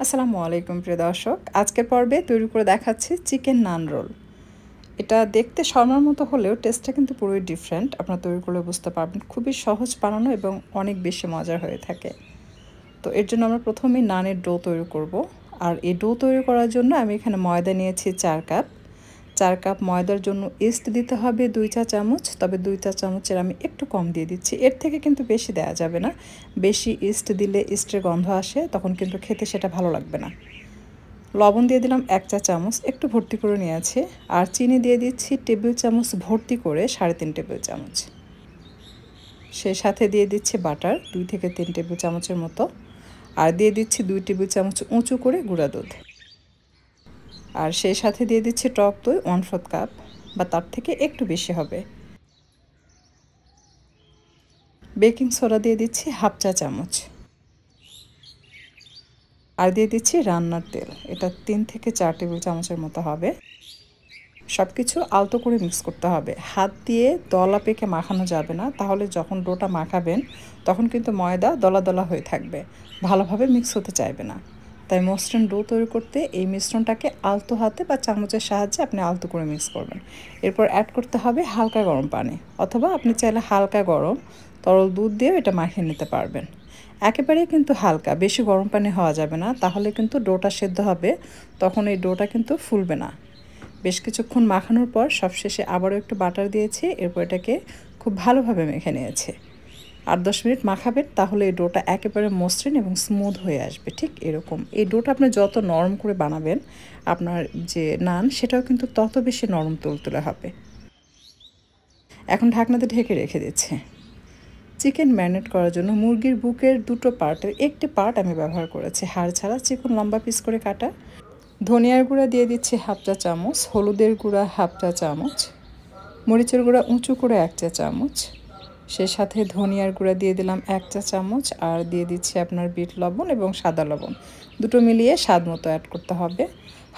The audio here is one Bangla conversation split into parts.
আসসালামু আলাইকুম প্রিয় দর্শক, আজকের পর্বে তৈরি করে দেখাচ্ছি চিকেন নান রোল। এটা দেখতে শর্মার মতো হলেও টেস্টটা কিন্তু পুরোই ডিফারেন্ট। আপনারা তৈরি করলে বুঝতে পারবেন, খুবই সহজ বানানো এবং অনেক বেশি মজার হয়ে থাকে। তো এর জন্য আমরা প্রথমেই নানের ডো তৈরি করব। আর এই ডো তৈরি করার জন্য আমি এখানে ময়দা নিয়েছি 4 কাপ। 4 কাপ ময়দার জন্য ইস্ট দিতে হবে 2 চা চামচ, তবে 2 চা চামচের আমি একটু কম দিয়ে দিচ্ছি, এর থেকে কিন্তু বেশি দেওয়া যাবে না। বেশি ইস্ট দিলে ইস্টের গন্ধ আসে, তখন কিন্তু খেতে সেটা ভালো লাগবে না। লবণ দিয়ে দিলাম 1 চা চামচ, একটু ভর্তি করে নিয়েছি। আর চিনি দিয়ে দিচ্ছি টেবিল চামচ ভর্তি করে 3.5 টেবিল চামচ। সেই সাথে দিয়ে দিচ্ছি বাটার 2 থেকে 3 টেবিল চামচের মতো। আর দিয়ে দিচ্ছি 2 টেবিল চামচ উঁচু করে গুঁড়া দুধ। আর সেই সাথে দিয়ে দিচ্ছি টক দই 1/4 কাপ, বা তার থেকে একটু বেশি হবে। বেকিং সোডা দিয়ে দিচ্ছি 1/2 চা-চামচ। আর দিয়ে দিচ্ছি রান্নার তেল, এটা 3 থেকে 4 টেবিল চামচের মতো হবে। সব কিছু আলতো করে মিক্স করতে হবে, হাত দিয়ে দলা পেকে মাখানো যাবে না, তাহলে যখন ডোটা মাখাবেন তখন কিন্তু ময়দা দলা দলা হয়ে থাকবে, ভালোভাবে মিক্স হতে চাইবে না। তাই মসৃণ ডো তৈরি করতে এই মিশ্রণটাকে আলতো হাতে বা চামচের সাহায্যে আপনি আলতো করে মিক্স করবেন। এরপর অ্যাড করতে হবে হালকা গরম পানি, অথবা আপনি চাইলে হালকা গরম তরল দুধ দিয়েও এটা মাখিয়ে নিতে পারবেন। একেবারেই কিন্তু হালকা, বেশি গরম পানি হওয়া যাবে না, তাহলে কিন্তু ডোটা সেদ্ধ হবে, তখন এই ডোটা কিন্তু ফুলবে না। বেশ কিছুক্ষণ মাখানোর পর সবশেষে আবারও একটু বাটার দিয়েছি, এরপর এটাকে খুব ভালোভাবে মেখে নিয়েছি। 8-10 মিনিট মাখাবেন, তাহলে এই ডোটা একেবারে মসৃণ এবং স্মুথ হয়ে আসবে। ঠিক এরকম এই ডোটা আপনি যত নরম করে বানাবেন, আপনার যে নান সেটাও কিন্তু তত বেশি নরম তুলতুলে হবে। এখন ঢাকনাতে ঢেকে রেখে দিচ্ছি। চিকেন ম্যারিনেট করার জন্য মুরগির বুকের 2টো পার্টের একটি পার্ট আমি ব্যবহার করেছি হাড় ছাড়া চিকন লম্বা পিস করে কাটা। ধনিয়ার গুঁড়া দিয়ে দিচ্ছি 1/2 চা-চামচ, হলুদের গুঁড়া 1/2 চা-চামচ, মরিচের গুঁড়া উঁচু করে 1 চা-চামচ, সেই সাথে ধনিয়ার গুঁড়া দিয়ে দিলাম 1 চা-চামচ, আর দিয়ে দিচ্ছি আপনার বিট লবণ এবং সাদা লবণ, দুটো মিলিয়ে স্বাদ মতো অ্যাড করতে হবে।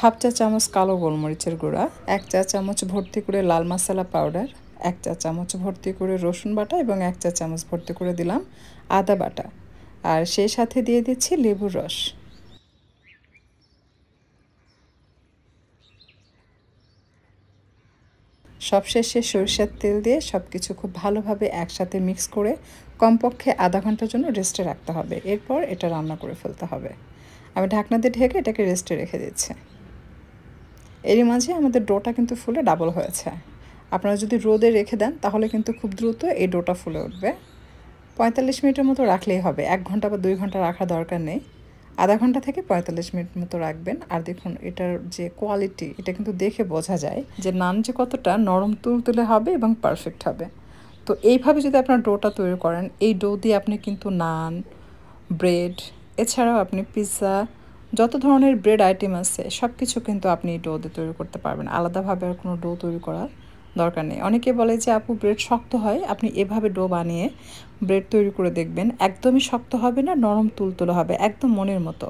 1/2 চা-চামচ কালো গোলমরিচের গুঁড়া, 1 চা-চামচ ভর্তি করে লাল মশলা পাউডার, 1 চা-চামচ ভর্তি করে রসুন বাটা এবং 1 চা-চামচ ভর্তি করে দিলাম আদা বাটা। আর সেই সাথে দিয়ে দিচ্ছি লেবুর রস। সবশেষে সরিষার তেল দিয়ে সব কিছু খুব ভালোভাবে একসাথে মিক্স করে কমপক্ষে আধা ঘন্টার জন্য রেস্টে রাখতে হবে, এরপর এটা রান্না করে ফেলতে হবে। আমি ঢাকনা দিয়ে ঢেকে এটাকে রেস্টে রেখে দিচ্ছি। এরই মাঝে আমাদের ডোটা কিন্তু ফুলে ডাবল হয়েছে। আপনারা যদি রোদে রেখে দেন তাহলে কিন্তু খুব দ্রুত এই ডোটা ফুলে উঠবে। 45 মিনিটের মতো রাখলেই হবে, 1 ঘন্টা বা 2 ঘন্টা রাখার দরকার নেই। আধা ঘন্টা থেকে 45 মিনিট মতো রাখবেন। আর দেখুন এটার যে কোয়ালিটি, এটা কিন্তু দেখে বোঝা যায় যে নান যে কতটা নরম তুলতুলে হবে এবং পারফেক্ট হবে। তো এইভাবে যদি আপনার ডোটা তৈরি করেন, এই ডো দিয়ে আপনি কিন্তু নান, ব্রেড, এছাড়াও আপনি পিৎজা, যত ধরনের ব্রেড আইটেম আছে সব কিছু কিন্তু আপনি এই ডো দিয়ে তৈরি করতে পারবেন। আলাদাভাবে আর কোনো ডো তৈরি করার দরকার নেই। অনেকে বলে যে আপু ব্রেড শক্ত হয়, আপনি এভাবে ডো বানিয়ে ব্রেড তৈরি করে দেখবেন, একদমই শক্ত হবে না, নরম তুলতুলে হবে, একদম মনের মতো।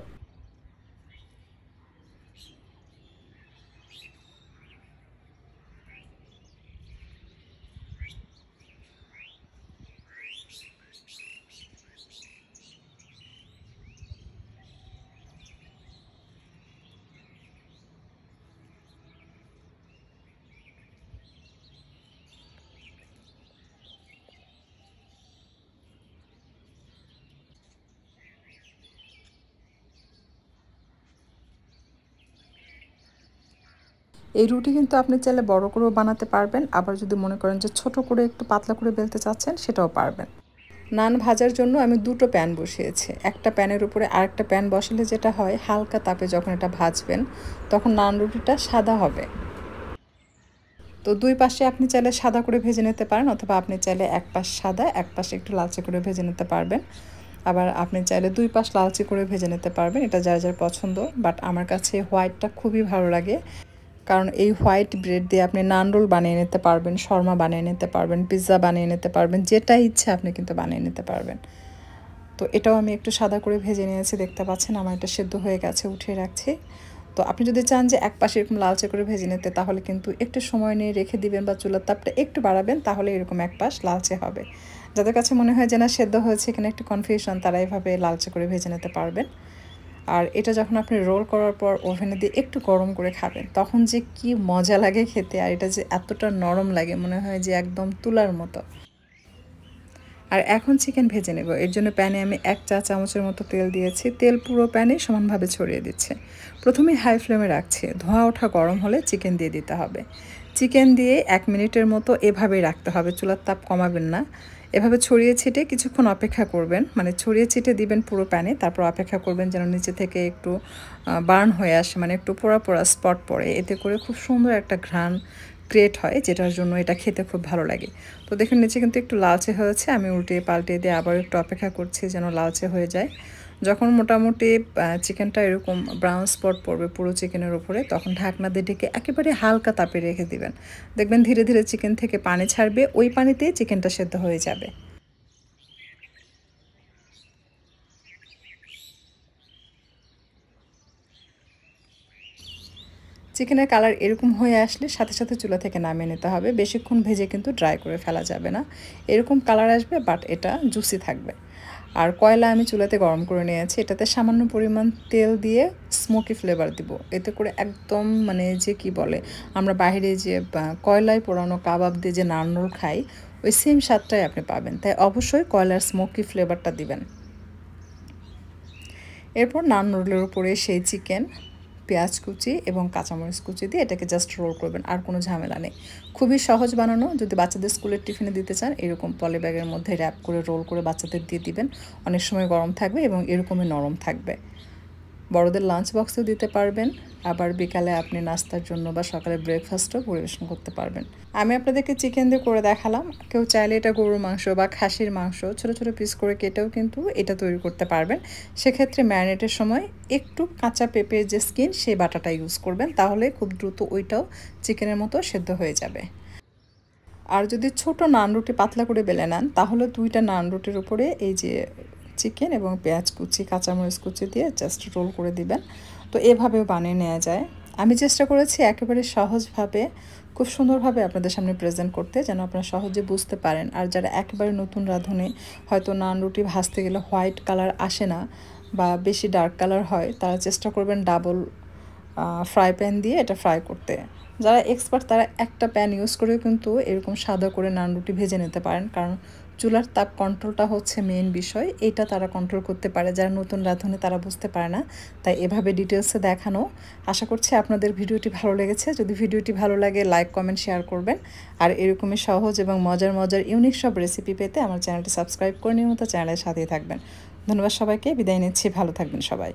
এই রুটি কিন্তু আপনি চাইলে বড় করেও বানাতে পারবেন, আবার যদি মনে করেন যে ছোট করে একটু পাতলা করে বেলতে চাচ্ছেন সেটাও পারবেন। নান ভাজার জন্য আমি 2টো প্যান বসিয়েছি। একটা প্যানের উপরে আরেকটা প্যান বসালে যেটা হয়, হালকা তাপে যখন এটা ভাজবেন তখন নান রুটিটা সাদা হবে। তো দুই পাশে আপনি চাইলে সাদা করে ভেজে নিতে পারেন, অথবা আপনি চাইলে এক পাশ সাদা এক পাশে একটু লালচে করে ভেজে নিতে পারবেন। আবার আপনি চাইলে দুই পাশ লালচে করে ভেজে নিতে পারবেন, এটা যার যার পছন্দ। বাট আমার কাছে হোয়াইটটা খুবই ভালো লাগে, কারণ এই হোয়াইট ব্রেড দিয়ে আপনি নান রোল বানিয়ে নিতে পারবেন, শর্মা বানিয়ে নিতে পারবেন, পিৎজা বানিয়ে নিতে পারবেন, যেটা ইচ্ছা আপনি কিন্তু বানিয়ে নিতে পারবেন। তো এটাও আমি একটু সাদা করে ভেজে নিয়েছি, দেখতে পাচ্ছেন আমার এটা সেদ্ধ হয়ে গেছে, উঠিয়ে রাখছি। তো আপনি যদি চান যে এক পাশে এরকম লালচে করে ভেজে নিতে, তাহলে কিন্তু একটু সময় নিয়ে রেখে দিবেন বা চুলার তাপটা একটু বাড়াবেন, তাহলে এরকম এক পাশ লালচে হবে। যাদের কাছে মনে হয় যে না সেদ্ধ হয়েছে, এখানে একটু কনফিউশন, তারা এভাবে লালচে করে ভেজে নিতে পারবেন। আর এটা যখন আপনি রোল করার পর ওভেনে দিয়ে একটু গরম করে খাবেন তখন যে কি মজা লাগে খেতে, আর এটা যে এতটা নরম লাগে মনে হয় যে একদম তুলার মতো। আর এখন চিকেন ভেজে নেব। এর জন্য প্যানে আমি 1 চা চামচের মতো তেল দিয়েছি। তেল পুরো প্যানে সমানভাবে ছড়িয়ে দিচ্ছে। প্রথমে হাই ফ্লেমে রাখছি, ধোঁয়া ওঠা গরম হলে চিকেন দিয়ে দিতে হবে। চিকেন দিয়ে 1 মিনিটের মতো এভাবেই রাখতে হবে, চুলার তাপ কমাবেন না। এভাবে ছড়িয়ে ছিটে কিছুক্ষণ অপেক্ষা করবেন, মানে ছড়িয়ে ছিটে দিবেন পুরো প্যানে, তারপর অপেক্ষা করবেন যেন নিচে থেকে একটু বার্ন হয়ে আসে, মানে একটু পোড়া পোড়া স্পট পড়ে। এতে করে খুব সুন্দর একটা ঘ্রাণ ক্রিয়েট হয়, যেটার জন্য এটা খেতে খুব ভালো লাগে। তো দেখুন নিচে কিন্তু একটু লালচে হয়েছে, আমি উল্টিয়ে পাল্টিয়ে দিয়ে আবার একটু অপেক্ষা করছি যেন লালচে হয়ে যায়। যখন মোটামুটি চিকেনটা এরকম ব্রাউন স্পট পড়বে পুরো চিকেনের উপরে, তখন ঢাকনা দিয়ে ঢেকে একেবারে হালকা তাপে রেখে দিবেন। দেখবেন ধীরে ধীরে চিকেন থেকে পানি ছাড়বে, ওই পানিতেই চিকেনটা সেদ্ধ হয়ে যাবে। চিকেনের কালার এরকম হয়ে আসলে সাথে সাথে চুলা থেকে নামিয়ে নিতে হবে। বেশিক্ষণ ভেজে কিন্তু ড্রাই করে ফেলা যাবে না। এরকম কালার আসবে, বাট এটা জুসি থাকবে। আর কয়লা আমি চুলাতে গরম করে নিয়েছি, এটাতে সামান্য পরিমাণ তেল দিয়ে স্মোকি ফ্লেভার দিব। এতে করে একদম মানে যে কি বলে, আমরা বাইরে যে কয়লায় পোড়ানো কাবাব দিয়ে যে নাড়ুর খাই, ওই সেম স্বাদটাই আপনি পাবেন। তাই অবশ্যই কয়লার স্মোকি ফ্লেভারটা দিবেন। এরপর নান রোলের উপরে সেই চিকেন, পেঁয়াজ কুচি এবং কাঁচামরিচ কুচি দিয়ে এটাকে জাস্ট রোল করবেন, আর কোনো ঝামেলা নেই। খুবই সহজ বানানো। যদি বাচ্চাদের স্কুলের টিফিনে দিতে চান, এরকম পলি ব্যাগের মধ্যে র্যাপ করে রোল করে বাচ্চাদের দিয়ে দিবেন। অনেক সময় গরম থাকবে এবং এরকমই নরম থাকবে। বড়দের লাঞ্চ বক্সেও দিতে পারবেন, আবার বিকালে আপনি নাস্তার জন্য বা সকালে ব্রেকফাস্টও পরিবেশন করতে পারবেন। আমি আপনাদেরকে চিকেন দিয়ে করে দেখালাম। কেউ চাইলে এটা গরুর মাংস বা খাসির মাংস ছোটো ছোটো পিস করে কেটেও কিন্তু এটা তৈরি করতে পারবেন। সেক্ষেত্রে ম্যারিনেটের সময় একটু কাঁচা পেঁপের যে স্কিন, সেই বাটাটা ইউজ করবেন, তাহলে খুব দ্রুত ওইটাও চিকেনের মতো সেদ্ধ হয়ে যাবে। আর যদি ছোট নান রুটি পাতলা করে বেলে নেন, তাহলে 2টা নান রুটির উপরে এই যে চিকেন এবং পেঁয়াজ কুচি কাঁচামরিচ কুচি দিয়ে জাস্ট রোল করে দিবেন। তো এভাবেও বানিয়ে নেওয়া যায়। আমি চেষ্টা করেছি একেবারে সহজভাবে খুব সুন্দরভাবে আপনাদের সামনে প্রেজেন্ট করতে, যেন আপনারা সহজে বুঝতে পারেন। আর যারা একেবারে নতুন রাঁধুনি, হয়তো নান রুটি ভাজতে গেলে হোয়াইট কালার আসে না বা বেশি ডার্ক কালার হয়, তারা চেষ্টা করবেন ডাবল ফ্রাই প্যান দিয়ে এটা ফ্রাই করতে। যারা এক্সপার্ট তারা একটা প্যান ইউজ করেও কিন্তু এরকম সাদা করে নান রুটি ভেজে নিতে পারেন, কারণ চুলার তাপ কন্ট্রোলটা হচ্ছে মেইন বিষয়। এটা তারা কন্ট্রোল করতে পারে, যারা নতুন রাঁধুনি তারা বুঝতে পারে না। তাই এভাবে ডিটেলসে দেখানো। আশা করছি আপনাদের ভিডিওটি ভালো লেগেছে। যদি ভিডিওটি ভালো লাগে, লাইক কমেন্ট শেয়ার করবেন। আর এরকমই সহজ এবং মজার মজার ইউনিক সব রেসিপি পেতে আমার চ্যানেলটি সাবস্ক্রাইব করে নিয়মিত চ্যানেলের সাথেই থাকবেন। ধন্যবাদ সবাইকে, বিদায় নিচ্ছি। ভালো থাকবেন সবাই।